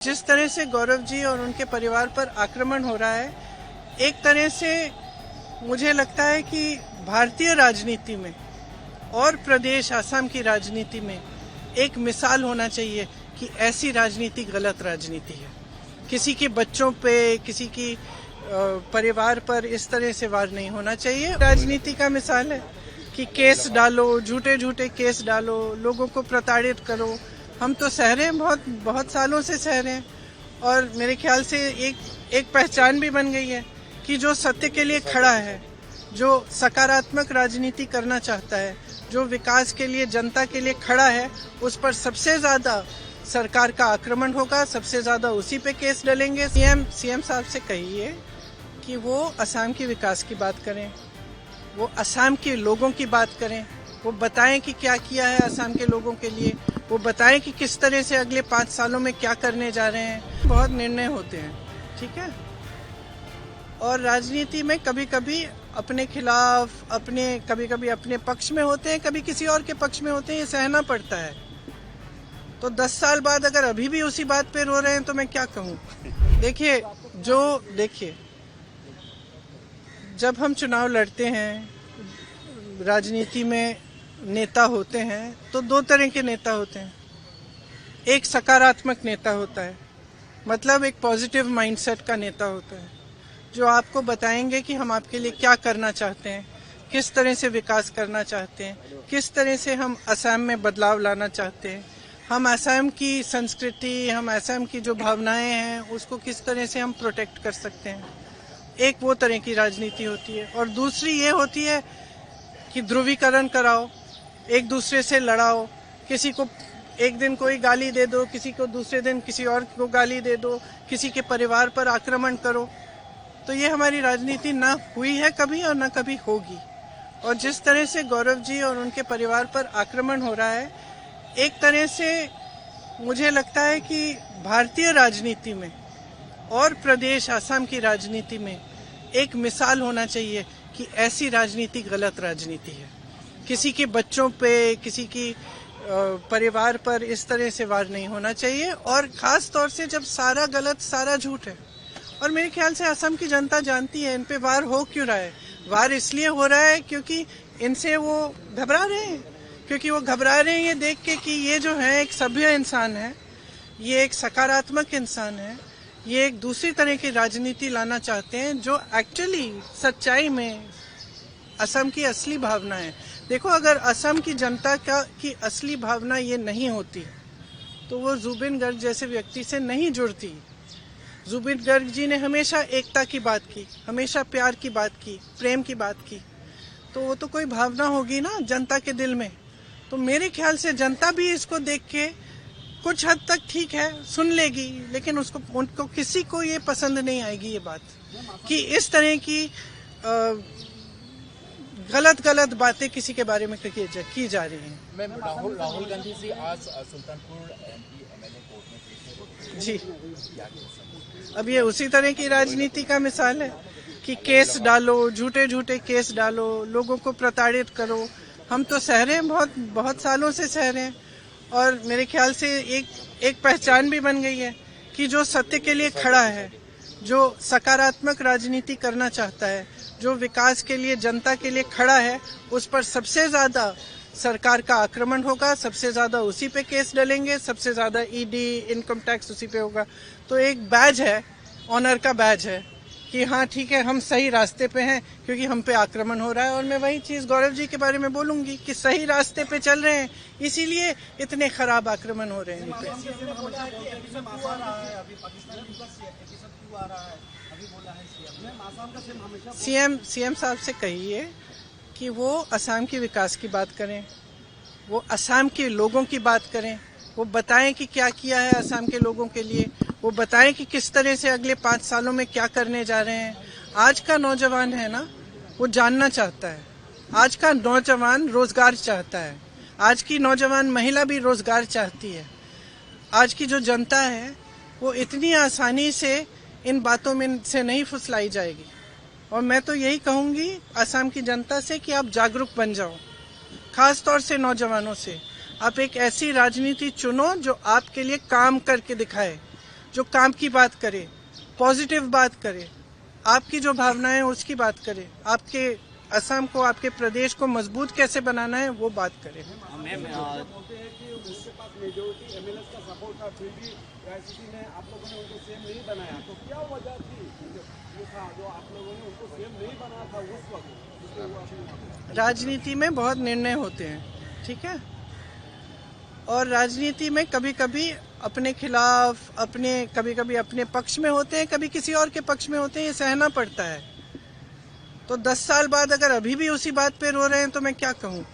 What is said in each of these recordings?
जिस तरह से गौरव जी और उनके परिवार पर आक्रमण हो रहा है, एक तरह से मुझे लगता है कि भारतीय राजनीति में और प्रदेश असम की राजनीति में एक मिसाल होना चाहिए कि ऐसी राजनीति गलत राजनीति है। किसी के बच्चों पे, किसी की परिवार पर इस तरह से वार नहीं होना चाहिए। राजनीति का मिसाल है कि केस डालो, झूठे झूठे केस डालो, लोगों को प्रताड़ित करो। हम तो सह रहे हैं, बहुत सालों से सह रहे हैं और मेरे ख्याल से एक पहचान भी बन गई है कि जो सत्य के लिए खड़ा है, जो सकारात्मक राजनीति करना चाहता है, जो विकास के लिए, जनता के लिए खड़ा है, उस पर सबसे ज्यादा सरकार का आक्रमण होगा, सबसे ज्यादा उसी पे केस डलेंगे। सीएम साहब से कहिए कि वो असम की विकास की बात करें, वो असम के लोगों की बात करें, वो बताएं कि क्या किया है असम के लोगों के लिए, वो बताएं कि किस तरह से अगले 5 सालों में क्या करने जा रहे हैं। बहुत निर्णय होते हैं, ठीक है, और राजनीति में कभी कभी अपने खिलाफ, कभी कभी अपने पक्ष में होते हैं, कभी किसी और के पक्ष में होते हैं, ये सहना पड़ता है। तो 10 साल बाद अगर अभी भी उसी बात पे रो रहे हैं तो मैं क्या कहूँ। देखिए जब हम चुनाव लड़ते हैं, राजनीति में नेता होते हैं तो 2 तरह के नेता होते हैं। एक सकारात्मक नेता होता है, मतलब एक पॉजिटिव माइंडसेट का नेता होता है, जो आपको बताएंगे कि हम आपके लिए क्या करना चाहते हैं, किस तरह से विकास करना चाहते हैं, किस तरह से हम असम में बदलाव लाना चाहते हैं, हम असम की संस्कृति, हम असम की जो भावनाएं हैं उसको किस तरह से हम प्रोटेक्ट कर सकते हैं। एक वो तरह की राजनीति होती है और दूसरी ये होती है कि ध्रुवीकरण कराओ, एक दूसरे से लड़ाओ, किसी को एक दिन कोई गाली दे दो, किसी को दूसरे दिन किसी और को गाली दे दो, किसी के परिवार पर आक्रमण करो। तो ये हमारी राजनीति ना हुई है कभी और ना कभी होगी। और जिस तरह से गौरव जी और उनके परिवार पर आक्रमण हो रहा है, एक तरह से मुझे लगता है कि भारतीय राजनीति में और प्रदेश असम की राजनीति में एक मिसाल होना चाहिए कि ऐसी राजनीति गलत राजनीति है। किसी के बच्चों पे, किसी की परिवार पर इस तरह से वार नहीं होना चाहिए, और खास तौर से जब सारा गलत, सारा झूठ है। और मेरे ख्याल से असम की जनता जानती है इन पे वार हो क्यों रहा है। वार इसलिए हो रहा है क्योंकि इनसे वो घबरा रहे हैं, क्योंकि वो घबरा रहे हैं ये देख के कि ये जो है एक सभ्य इंसान है, ये एक सकारात्मक इंसान है, ये एक दूसरी तरह की राजनीति लाना चाहते हैं जो एक्चुअली सच्चाई में असम की असली भावना है। देखो, अगर असम की जनता की असली भावना ये नहीं होती तो वो जुबिन गर्ग जैसे व्यक्ति से नहीं जुड़ती। जुबिन गर्ग जी ने हमेशा एकता की बात की, हमेशा प्यार की बात की, प्रेम की बात की, तो वो तो कोई भावना होगी ना जनता के दिल में। तो मेरे ख्याल से जनता भी इसको देख के कुछ हद तक ठीक है सुन लेगी, लेकिन उनको किसी को ये पसंद नहीं आएगी ये बात कि इस तरह की गलत बातें किसी के बारे में की जा रही हैं। मैम, राहुल गांधी जी आज सुल्तानपुर एमपी एमएलए कोर्ट में जी, अब ये उसी तरह की राजनीति का मिसाल है कि केस डालो, झूठे झूठे केस डालो, लोगों को प्रताड़ित करो। हम तो सह रहे हैं, बहुत सालों से सह रहे हैं और मेरे ख्याल से एक पहचान भी बन गई है कि जो सत्य के लिए खड़ा है, जो सकारात्मक राजनीति करना चाहता है, जो विकास के लिए, जनता के लिए खड़ा है, उस पर सबसे ज्यादा सरकार का आक्रमण होगा, सबसे ज्यादा उसी पे केस डलेंगे, सबसे ज्यादा ईडी, इनकम टैक्स उसी पे होगा। तो एक बैज है, ऑनर का बैज है कि हाँ ठीक है, हम सही रास्ते पे हैं क्योंकि हम पे आक्रमण हो रहा है। और मैं वही चीज गौरव जी के बारे में बोलूंगी कि सही रास्ते पे चल रहे हैं, इसीलिए इतने खराब आक्रमण हो रहे हैं इन पे। सीएम साहब से कहिए कि वो असम की विकास की बात करें, वो असम के लोगों की बात करें, वो बताएं कि क्या किया है असम के लोगों के लिए, वो बताएं कि किस तरह से अगले 5 सालों में क्या करने जा रहे हैं। आज का नौजवान है ना, वो जानना चाहता है। आज का नौजवान रोजगार चाहता है, आज की नौजवान महिला भी रोजगार चाहती है। आज की जो जनता है वो इतनी आसानी से इन बातों में से नहीं फुसलाई जाएगी। और मैं तो यही कहूंगी असम की जनता से कि आप जागरूक बन जाओ, खास तौर से नौजवानों से। आप एक ऐसी राजनीति चुनो जो आपके लिए काम करके दिखाए, जो काम की बात करे, पॉजिटिव बात करे, आपकी जो भावनाएं हैं उसकी बात करे, आपके असम को, आपके प्रदेश को मजबूत कैसे बनाना है वो बात करें। राजनीति में बहुत निर्णय होते हैं, ठीक है, और राजनीति में कभी कभी अपने खिलाफ, कभी कभी अपने पक्ष में होते हैं, कभी किसी और के पक्ष में होते हैं, ये सहना पड़ता है। तो 10 साल बाद अगर अभी भी उसी बात पे रो रहे हैं तो मैं क्या कहूँ।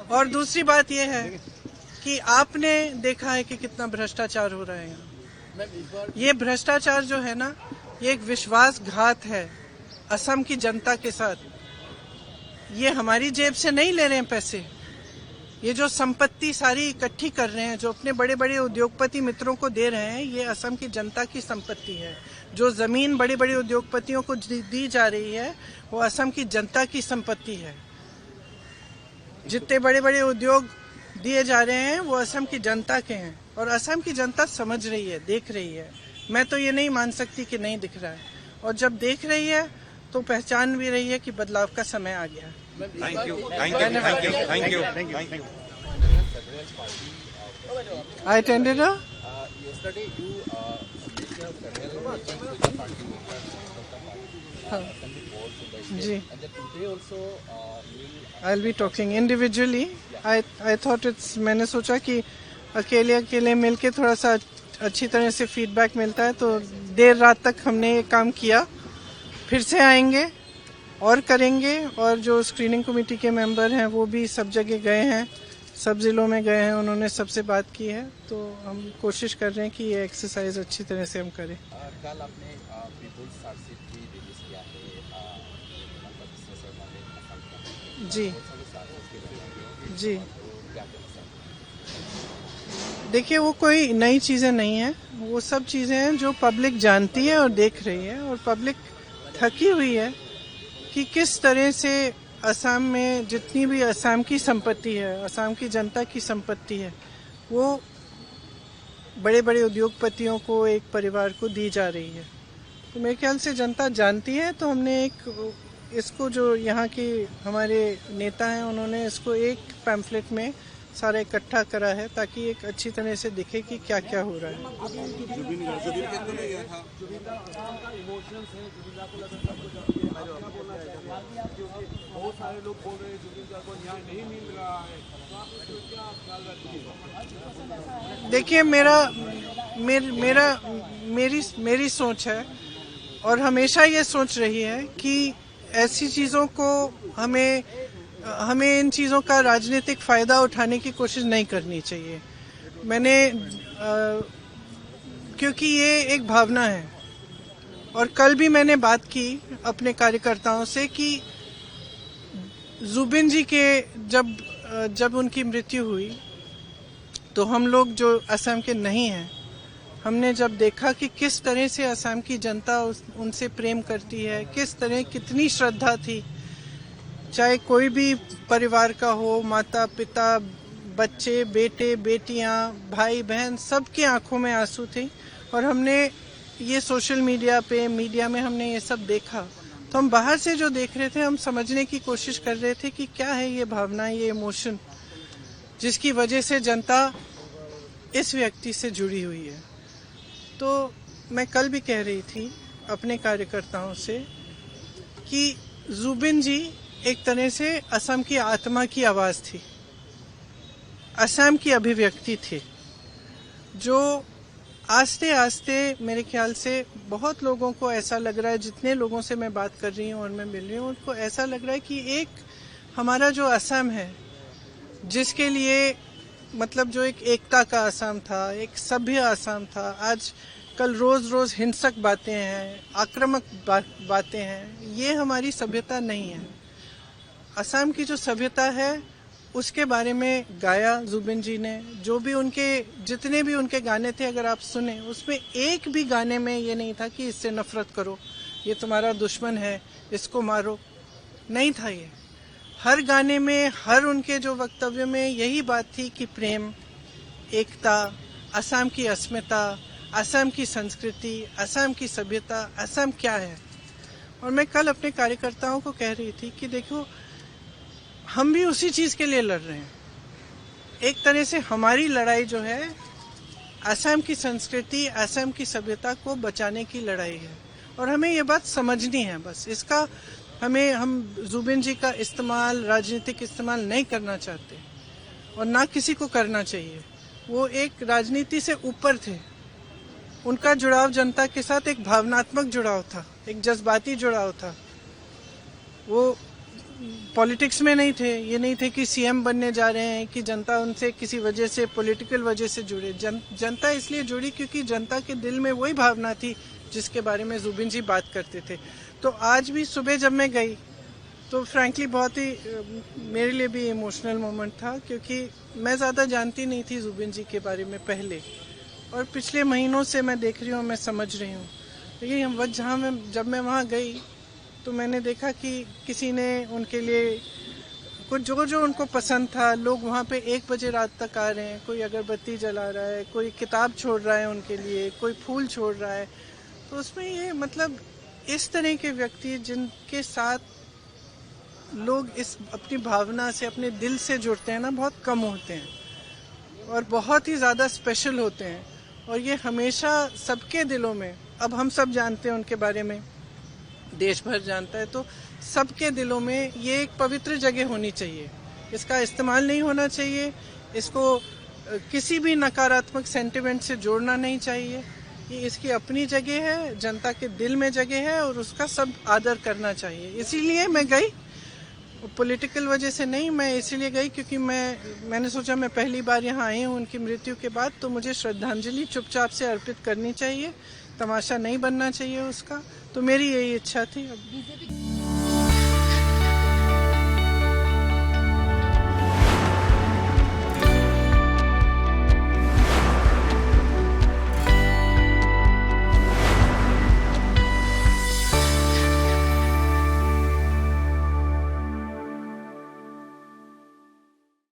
और दूसरी बात यह है कि आपने देखा है कि कितना भ्रष्टाचार हो रहा है यहाँ। ये भ्रष्टाचार जो है ना, ये एक विश्वासघात है असम की जनता के साथ। ये हमारी जेब से नहीं ले रहे हैं पैसे, ये जो संपत्ति सारी इकट्ठी कर रहे हैं, जो अपने बड़े बड़े उद्योगपति मित्रों को दे रहे हैं, ये असम की जनता की संपत्ति है। जो जमीन बड़े बड़े उद्योगपतियों को दी जा रही है वो असम की जनता की संपत्ति है। जितने बड़े बड़े उद्योग दिए जा रहे हैं वो असम की जनता के हैं, और असम की जनता समझ रही है, देख रही है। मैं तो ये नहीं मान सकती कि नहीं दिख रहा है, और जब देख रही है तो पहचान भी रही है कि बदलाव का समय आ गया है। Thank you. Thank you. Thank you. Thank you. Thank you. I attended a yesterday you ji, and then today also I'll be talking individually. I thought it's, मैंने सोचा कि अकेले मिलके थोड़ा सा अच्छी तरह से फीडबैक मिलता है, तो देर रात तक हमने ये काम किया। फिर से आएंगे और करेंगे, और जो स्क्रीनिंग कमेटी के मेंबर हैं वो भी सब जगह गए हैं, सब जिलों में गए हैं, उन्होंने सबसे बात की है। तो हम कोशिश कर रहे हैं कि ये एक्सरसाइज अच्छी तरह से हम करें। कल आपने पीपुल्स चार्जशीट भी रिलीज किया है जी जी, देखिए वो कोई नई चीज़ें नहीं है, वो सब चीज़ें हैं जो पब्लिक जानती है और देख रही है, और पब्लिक थकी हुई है कि किस तरह से असम में जितनी भी असम की संपत्ति है, असम की जनता की संपत्ति है, वो बड़े बड़े उद्योगपतियों को, एक परिवार को दी जा रही है। तो मेरे ख्याल से जनता जानती है, तो हमने इसको जो यहाँ के हमारे नेता हैं उन्होंने इसको एक पैम्फलेट में सारा इकट्ठा करा है, ताकि एक अच्छी तरह से दिखे कि क्या क्या हो रहा है। देखिए मेरी सोच है, और हमेशा ये सोच रही है कि ऐसी चीज़ों को हमें इन चीज़ों का राजनीतिक फ़ायदा उठाने की कोशिश नहीं करनी चाहिए। क्योंकि ये एक भावना है, और कल भी मैंने बात की अपने कार्यकर्ताओं से कि जुबिन जी के जब उनकी मृत्यु हुई, तो हम लोग जो असम के नहीं हैं, हमने जब देखा कि किस तरह से असम की जनता उनसे प्रेम करती है, किस तरह कितनी श्रद्धा थी, चाहे कोई भी परिवार का हो, माता पिता, बच्चे, बेटे बेटियां, भाई बहन, सबकी आंखों में आंसू थे। और हमने ये सोशल मीडिया में हमने ये सब देखा, तो हम बाहर से जो देख रहे थे, हम समझने की कोशिश कर रहे थे कि क्या है ये भावना, ये इमोशन, जिसकी वजह से जनता इस व्यक्ति से जुड़ी हुई है। तो मैं कल भी कह रही थी अपने कार्यकर्ताओं से कि जुबिन जी एक तरह से असम की आत्मा की आवाज़ थी, असम की अभिव्यक्ति थी, जो आस्ते आस्ते मेरे ख्याल से बहुत लोगों को ऐसा लग रहा है, जितने लोगों से मैं बात कर रही हूँ और मैं मिल रही हूँ, उनको ऐसा लग रहा है कि एक हमारा जो असम है, जिसके लिए मतलब जो एक एकता का असम था, एक सभ्य असम था, आज कल रोज हिंसक बातें हैं, आक्रामक बातें हैं, ये हमारी सभ्यता नहीं है। असम की जो सभ्यता है उसके बारे में गाया जुबिन जी ने। जो भी जितने भी उनके गाने थे, अगर आप सुने, उसमें एक भी गाने में ये नहीं था कि इससे नफरत करो, ये तुम्हारा दुश्मन है, इसको मारो, नहीं था ये। हर गाने में, हर उनके जो वक्तव्य में यही बात थी कि प्रेम, एकता, असम की अस्मिता, असम की संस्कृति, असम की सभ्यता, असम क्या है। और मैं कल अपने कार्यकर्ताओं को कह रही थी कि देखो, हम भी उसी चीज़ के लिए लड़ रहे हैं। एक तरह से हमारी लड़ाई जो है असम की संस्कृति, असम की सभ्यता को बचाने की लड़ाई है, और हमें ये बात समझनी है। बस इसका हम जुबिन जी का इस्तेमाल, राजनीतिक इस्तेमाल नहीं करना चाहते, और ना किसी को करना चाहिए। वो एक राजनीति से ऊपर थे। उनका जुड़ाव जनता के साथ एक भावनात्मक जुड़ाव था, एक जज्बाती जुड़ाव था। वो पॉलिटिक्स में नहीं थे। ये नहीं थे कि सीएम बनने जा रहे हैं, कि जनता उनसे किसी वजह से, पॉलिटिकल वजह से जुड़े। जनता इसलिए जुड़ी क्योंकि जनता के दिल में वही भावना थी जिसके बारे में जुबिन जी बात करते थे। तो आज भी सुबह जब मैं गई तो फ्रैंकली बहुत ही मेरे लिए भी इमोशनल मोमेंट था, क्योंकि मैं ज़्यादा जानती नहीं थी जुबिन जी के बारे में पहले, और पिछले महीनों से मैं देख रही हूँ, मैं समझ रही हूँ। लेकिन जब मैं वहाँ गई तो मैंने देखा कि किसी ने उनके लिए कुछ जो उनको पसंद था, लोग वहाँ पे 1 बजे रात तक आ रहे हैं। कोई अगरबत्ती जला रहा है, कोई किताब छोड़ रहा है उनके लिए, कोई फूल छोड़ रहा है। तो उसमें ये मतलब इस तरह के व्यक्ति जिनके साथ लोग इस अपनी भावना से, अपने दिल से जुड़ते हैं ना, बहुत कम होते हैं और बहुत ही ज़्यादा स्पेशल होते हैं। और ये हमेशा सबके दिलों में, अब हम सब जानते हैं उनके बारे में, देश भर जानता है, तो सबके दिलों में ये एक पवित्र जगह होनी चाहिए। इसका इस्तेमाल नहीं होना चाहिए, इसको किसी भी नकारात्मक सेंटिमेंट से जोड़ना नहीं चाहिए। ये इसकी अपनी जगह है, जनता के दिल में जगह है, और उसका सब आदर करना चाहिए। इसीलिए मैं गई, पॉलिटिकल वजह से नहीं, मैं इसीलिए गई क्योंकि मैंने सोचा मैं पहली बार यहाँ आई हूँ उनकी मृत्यु के बाद, तो मुझे श्रद्धांजलि चुपचाप से अर्पित करनी चाहिए, तमाशा नहीं बनना चाहिए उसका। तो मेरी यही इच्छा थी। अब